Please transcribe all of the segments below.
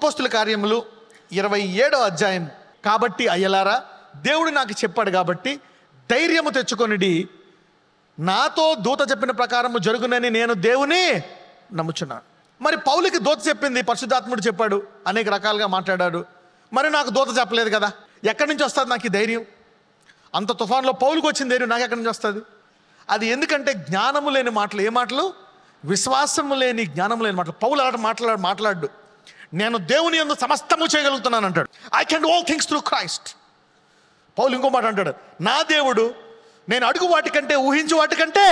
అపోస్తుల కార్యములు 27వ అధ్యాయం. కాబట్టి అయ్యలారా, దేవుడు నాకు చెప్పాడు కాబట్టి ధైర్యము తెచ్చుకొనిడి, నాతో దూత చెప్పిన ప్రకారము జరుగునని నేను దేవుని నమ్ముచున్నాను. మరి పౌలుకి దూత చెప్పింది, పరిశుద్ధాత్ముడు చెప్పాడు, అనేక రకాలుగా మాట్లాడాడు. మరి నాకు దూత చెప్పలేదు కదా, ఎక్కడి నుంచి వస్తుంది నాకు ఈ ధైర్యం? అంత తుఫాన్లో పౌలుకి వచ్చిన ధైర్యం నాకు ఎక్కడి నుంచి వస్తుంది? అది ఎందుకంటే జ్ఞానము లేని మాటలు. ఏ మాటలు? విశ్వాసము లేని, జ్ఞానము లేని మాటలు. పౌలు అలాంటి మాట్లాడు నేను దేవుని యందు సమస్తము చేయగలుగుతున్నాను అంటాడు. I can do all things through Christ. పౌలు ఇంకో మాట అంటాడు, నా దేవుడు నేను అడుగు వాటికంటే, ఊహించు వాటికంటే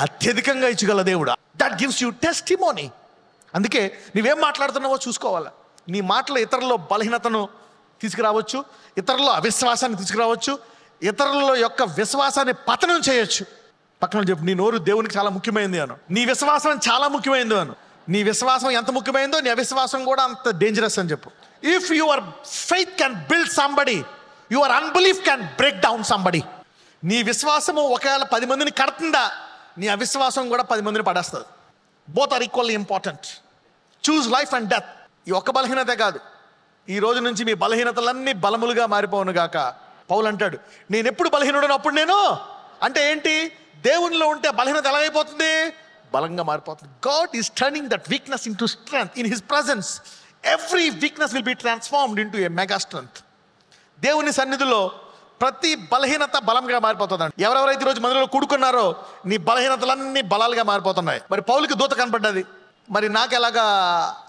అత్యధికంగా ఇచ్చగల దేవుడు. That gives you testimony. అందుకే నువ్వేం మాట్లాడుతున్నావో చూసుకోవాలి. నీ మాటలు ఇతరుల బలహీనతను తీసుకురావచ్చు, ఇతరుల అవిశ్వాసాన్ని తీసుకురావచ్చు, ఇతరుల యొక్క విశ్వాసాన్ని పతనం చేయొచ్చు. పక్కన చెప్పు, నీ నోరు దేవునికి చాలా ముఖ్యమైనది అను. నీ విశ్వాసం చాలా ముఖ్యమైనది అను. నీ విశ్వాసం ఎంత ముఖ్యమైందో నీ అవిశ్వాసం కూడా అంత డేంజరస్ అని చెప్పు. If your faith can build somebody, your unbelief can break down somebody. నీ విశ్వాసము ఒకవేళ 10 మందిని కడుతుందా, నీ అవిశ్వాసం కూడా 10 మందిని పడేస్తుంది. Both are equally important. Choose life and death. ఈ ఒక్క బలహీనతే కాదు, ఈ రోజు నుంచి మీ బలహీనతలన్నీ బలములుగా మారిపోవును గాక. పౌలు అంటాడు, నేను ఎప్పుడు బలహీనుడను అప్పుడు నేను అంటే ఏంటి? దేవునిలో ఉంటే బలహీనత ఎలాగైపోతుంది? బలంగా మారిపోతుంది. God is turning that weakness into strength in his presence. Every weakness will be transformed into a mega strength. దేవుని సన్నిధిలో ప్రతి బలహీనత బలంగా మారిపోతుందండి. ఎవరెవరైతే ఈరోజు మందిరంలో కూడుకున్నారో నీ బలహీనతలన్నీ బలాలుగా మారిపోతున్నాయి. మరి పౌలుకి దూత కనపడ్డది, మరి నాకు ఎలాగా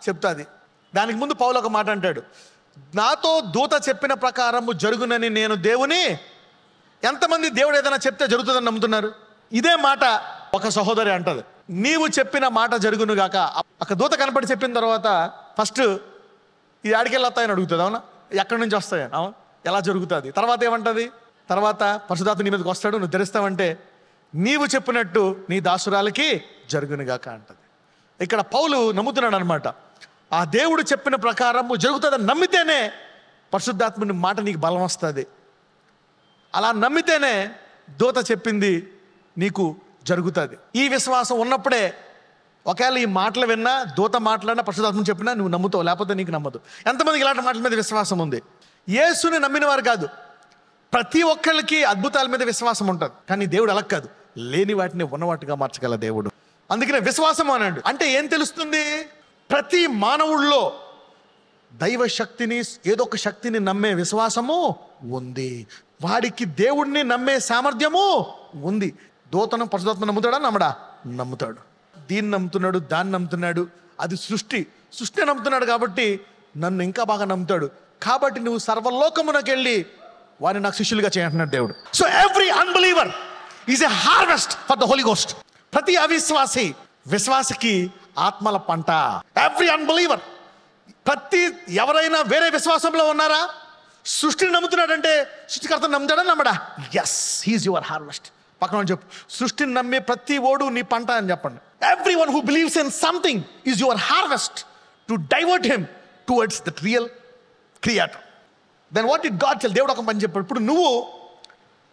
చెప్తాది? దానికి ముందు పౌలు ఒక మాట అంటాడు, నాతో దూత చెప్పిన ప్రకారము జరుగునని నేను దేవుని. ఎంతమంది దేవుడు ఏదైనా చెప్తే జరుగుతుందని నమ్ముతున్నారు? ఇదే మాట ఒక సహోదరి అంటది, నీవు చెప్పిన మాట జరుగును గాక. ఒక దూత కనపడి చెప్పిన తర్వాత ఫస్ట్ ఇది ఆడికెళ్ళి వస్తాయని అడుగుతుంది. అవునా? ఎక్కడి నుంచి వస్తాయని. అవును, ఎలా జరుగుతుంది? తర్వాత ఏమంటుంది? తర్వాత పరిశుద్ధాత్మ నీ మీదకి వస్తాడు, నువ్వు తెరుస్తావంటే నీవు చెప్పినట్టు నీ దాసురాలకి జరుగును గాక అంటది. ఇక్కడ పౌలు నమ్ముతున్నాడు అనమాట. ఆ దేవుడు చెప్పిన ప్రకారము జరుగుతుందని నమ్మితేనే పరిశుద్ధాత్మని మాట నీకు బలం వస్తుంది. అలా నమ్మితేనే దూత చెప్పింది నీకు జరుగుతుంది. ఈ విశ్వాసం ఉన్నప్పుడే ఒకవేళ ఈ మాటలు విన్నా, దూత మాట్లాడినా, పరిశుద్ధాత్మ చెప్పినా నువ్వు నమ్ముతావు, లేకపోతే నీకు నమ్మదు. ఎంతమందికి ఇలాంటి మాటల మీద విశ్వాసం ఉంది? యేసుని నమ్మిన వారు కాదు, ప్రతి ఒక్కరికి అద్భుతాల మీద విశ్వాసం ఉంటుంది. కానీ దేవుడు అలా కాదు, లేని వాటిని ఉన్నవాటిగా మార్చగల దేవుడు. అందుకనే విశ్వాసం అన్నాడు. అంటే ఏం తెలుస్తుంది? ప్రతి మానవుల్లో దైవ శక్తిని, ఏదో ఒక శక్తిని నమ్మే విశ్వాసము ఉంది. వాడికి దేవుడిని నమ్మే సామర్థ్యము ఉంది. దూతను పరిశుద్ధాత్మ నమ్ముతాడా? నమ్మడా? నమ్ముతాడు. దీన్ని నమ్ముతున్నాడు, దాన్ని నమ్ముతున్నాడు. అది సృష్టి నమ్ముతున్నాడు కాబట్టి నన్ను ఇంకా బాగా నమ్ముతాడు. కాబట్టి నువ్వు సర్వలోకమునకు వెళ్ళి వారిని నాకు శిష్యులుగా చేయంటున్నాడు దేవుడు. So every unbeliever is a harvest for the Holy Ghost. ప్రతి అవిశ్వాసి విశ్వాసకి ఆత్మల పంట. ఎవ్రీ అన్బిలీవర్, ప్రతి ఎవరైనా వేరే విశ్వాసంలో ఉన్నారా? సృష్టిని నమ్ముతున్నాడంటే సృష్టికర్తను నమ్ముతాడా? నమ్మడా? Yes, he is your harvest. పక్కన చెప్పు, సృష్టిని నమ్మే ప్రతి ఓడు నీ పంట అని చెప్పండి. Every one who believes in something is your harvest to divert him towards that real creator. Then what did God tell? దేవుడు ఒక పని చెప్పాడు. ఇప్పుడు నువ్వు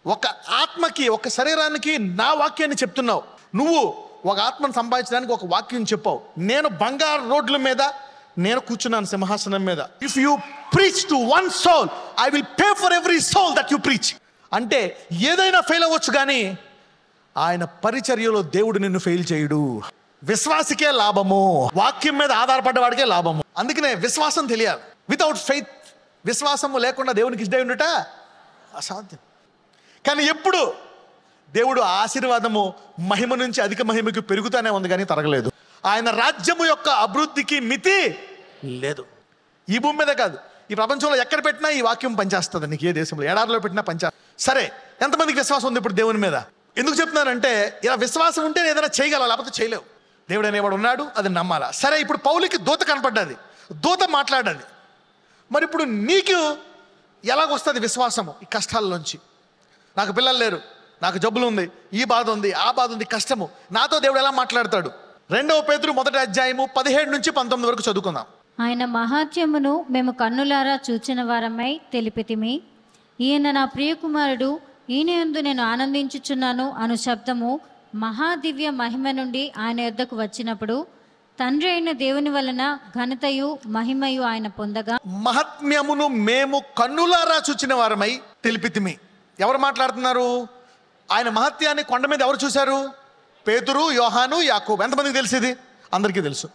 ఒక ఆత్మకి, ఒక శరీరానికి నా వాక్యాన్ని చెప్తున్నావు. నువ్వు ఒక ఆత్మను సంపాదించడానికి ఒక వాక్యం చెప్పావు. నేను బంగారు రోడ్ల మీద నేను కూర్చున్నాను, సింహాసనం మీద. If you preach to one soul, I will pay for every soul that you preach. అంటే ఏదైనా ఫెయిల్ అవ్వచ్చు, కానీ ఆయన పరిచర్యలో దేవుడు నిన్ను ఫెయిల్ చేయడు. విశ్వాసికే లాభము, వాక్యం మీద ఆధారపడ్డ వాడికే లాభము. అందుకనే విశ్వాసం తెలియాలి. వితౌట్ ఫెయిత్, విశ్వాసము లేకుండా దేవునికి ఇష్టం ఉండట అసాధ్యం. కానీ ఎప్పుడు దేవుడు ఆశీర్వాదము మహిమ నుంచి అధిక మహిమకి పెరుగుతూనే ఉంది, కానీ తరగలేదు. ఆయన రాజ్యము యొక్క అభివృద్ధికి మితి లేదు. ఈ భూమి మీద కాదు, ఈ ప్రపంచంలో ఎక్కడ పెట్టినా ఈ వాక్యం పనిచేస్తుంది. నీకు ఏ దేశంలో, ఎడారిలో పెట్టినా పనిచేస్తుంది. సరే, ఎంతమందికి విశ్వాసం ఉంది ఇప్పుడు దేవుని మీద? ఎందుకు చెప్తున్నానంటే, ఇలా విశ్వాసం ఉంటే ఏదైనా చేయగలవు, లేకపోతే చేయలేవు. దేవుడు అనేవాడు ఉన్నాడు, అది నమ్మాలా. సరే, ఇప్పుడు పౌలుకి దూత కనపడ్డది, దూత మాట్లాడాది. మరి ఇప్పుడు నీకు ఎలాగొస్తుంది విశ్వాసము? ఈ కష్టాల్లోంచి. నాకు పిల్లలు లేరు, నాకు జబ్బులు ఉంది, ఈ బాధ ఉంది, ఆ బాధ ఉంది, కష్టము. నాతో దేవుడు ఎలా మాట్లాడతాడు? 2వ పేతురు 1వ అధ్యాయము 17 నుంచి 19 వరకు చదువుకుందాం. ఆయన మహాత్యమును మేము కన్నులారా చూచిన వారమై తెలిపితిమి. ఈయన నా ప్రియకుమారుడు, ఈయన యందు నేను ఆనందించుచున్నాను అను శబ్దము మహాదివ్య మహిమ నుండి ఆయన యొద్దకు వచ్చినప్పుడు తండ్రి అయిన దేవుని వలన ఘనతయు మహిమయు ఆయన పొందగా మహాత్మ్యమును మేము కన్నులారా చూచిన వారమై తెలిపితిమి. ఎవరు మాట్లాడుతున్నారు? ఆయన మహత్యాన్ని కొండ మీద ఎవరు చూశారు? పేతురు, యోహాను, యాకోబు. ఎంతమందికి తెలిసింది? అందరికీ తెలుసు.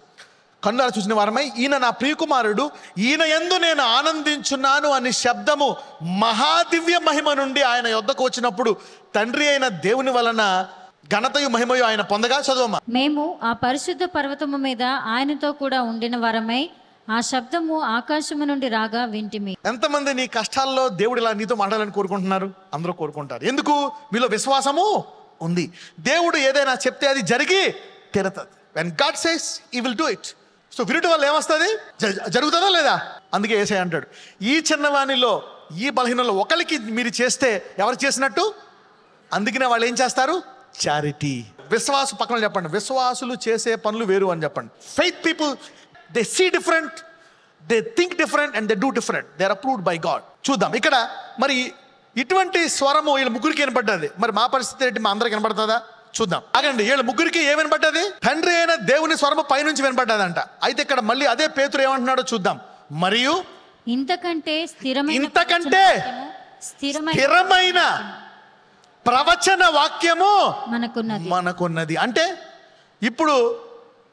కన్నులారా చూసిన వారమై ఈయన నా ప్రియకుమారుడు, ఈయన యందు నేను ఆనందించున్నాను అని శబ్దము మహాదివ్య మహిమ నుండి ఆయన యొద్దకు వచ్చినప్పుడు తండ్రి అయిన దేవుని వలన ఘనతయు మహిమయు ఆయన పొందగా. చదువమ్మా. మేము ఆ పరిశుద్ధ పర్వతము మీద ఆయనతో కూడా ఉండిన వారమై ఆ శబ్దము ఆకాశము నుండి రాగా వింటిమి. ఎంతమంది నీ కష్టాల్లో దేవుడు ఇలా నీతో మాట్లాడాలని కోరుకుంటున్నారు? అందరూ కోరుకుంటారు. ఎందుకు? మీలో విశ్వాసము ఉంది. దేవుడు ఏదైనా చెప్తే అది జరిగి తీరుతుంది. When God says he will do it. So వినటం వల్ల ఏమొస్తుంది? జరుగుతుందా లేదా? అందుకే యేసయ్య అంటాడు, ఈ చిన్నవాణిలో ఈ బలహీనలో ఒకరికి మీరు చేస్తే ఎవరు చేసినట్టు? అందుకనే వాళ్ళు ఏం చేస్తారు? చారిటీ. విశ్వాసు పక్కన చెప్పండి, విశ్వాసులు చేసే పనులు వేరు అని చెప్పండి. Faith people they see different, they think different and they do different. They are approved by God. చూద్దాం ఇక్కడ మరి ఇటువంటి స్వరము వీళ్ళ ముగ్గురికి వినపడ్డది. మరి మా పరిస్థితి ఏంటి? మా అందరికి వినపడుతుందా? చూద్దాం. ఆగండి. వీళ్ళ ముగ్గురికి ఏం వినపడ్డది? తండ్రి అయిన దేవుని స్వరము పైనుంచి వినపడ్డదంట. అయితే ఇక్కడ మళ్ళీ అదే పేతురు ఏమంటున్నాడో చూద్దాం. మరియు ఇంతకంటే స్థిరమైన ప్రవచన వాక్యము మనకున్నది. అంటే ఇప్పుడు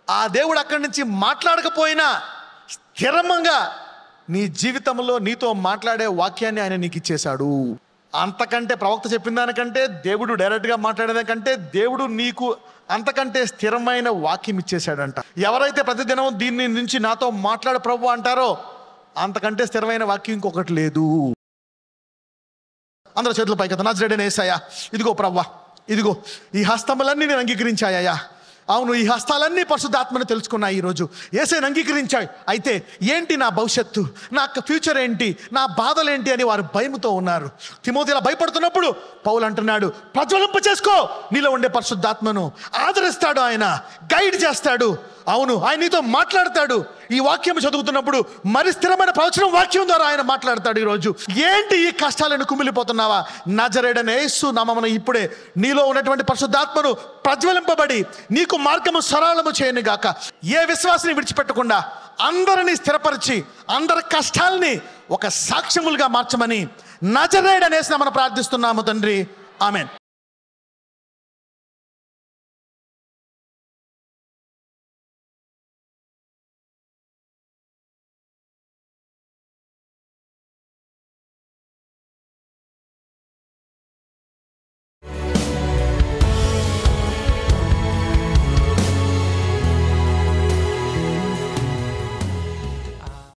ఆ దేవుడు అక్కడి నుంచి మాట్లాడకపోయినా స్థిరంగా నీ జీవితంలో నీతో మాట్లాడే వాక్యాన్ని ఆయన నీకు ఇచ్చేశాడు. అంతకంటే ప్రవక్త చెప్పిన దానికంటే, దేవుడు డైరెక్ట్గా మాట్లాడేదానికంటే దేవుడు నీకు అంతకంటే స్థిరమైన వాక్యం ఇచ్చేశాడంట. ఎవరైతే ప్రతిదినం దీని నుంచి నాతో మాట్లాడు ప్రభు అంటారో అంతకంటే స్థిరమైన వాక్యం ఇంకొకటి లేదు. అందరూ చేతుల పైకి నజరేయుడైన యేసయ్యా, ఇదిగో ప్రవ్వా, ఇదిగో ఈ హస్తములన్నీ నేను అంగీకరించాయ్యా. అవును, ఈ హస్తాలన్నీ పరిశుద్ధాత్మను తెలుసుకున్నాయి. ఈరోజు యేసయ్యను అంగీకరించాయి. అయితే ఏంటి నా భవిష్యత్తు, నా ఫ్యూచర్ ఏంటి, నా బాధలేంటి అని వారు భయముతో ఉన్నారు. తిమోతి ఇలా భయపడుతున్నప్పుడు పౌలు అంటున్నాడు, ప్రజ్వలింప చేసుకో. నీలో ఉండే పరిశుద్ధాత్మను ఆదరిస్తాడు, ఆయన గైడ్ చేస్తాడు. అవును, ఆయన నీతో మాట్లాడతాడు. ఈ వాక్యం చదువుతున్నప్పుడు మరి స్థిరమైన ప్రవచనం వాక్యం ద్వారా ఆయన మాట్లాడతాడు. ఈరోజు ఏంటి ఈ కష్టాలను కుమిలిపోతున్నావా? నజరేయుడైన యేసు నామమున ఇప్పుడే నీలో ఉన్నటువంటి పరిశుద్ధాత్మను ప్రజ్వలింపబడి నీకు మార్గము సరళము చేయను గాక. ఏ విశ్వాసాన్ని విడిచిపెట్టకుండా అందరినీ స్థిరపరిచి అందరి కష్టాలని ఒక సాక్ష్యములుగా మార్చమని నజరేయుడైన యేసు నామమున ప్రార్థిస్తున్నాము తండ్రి. ఆమేన్.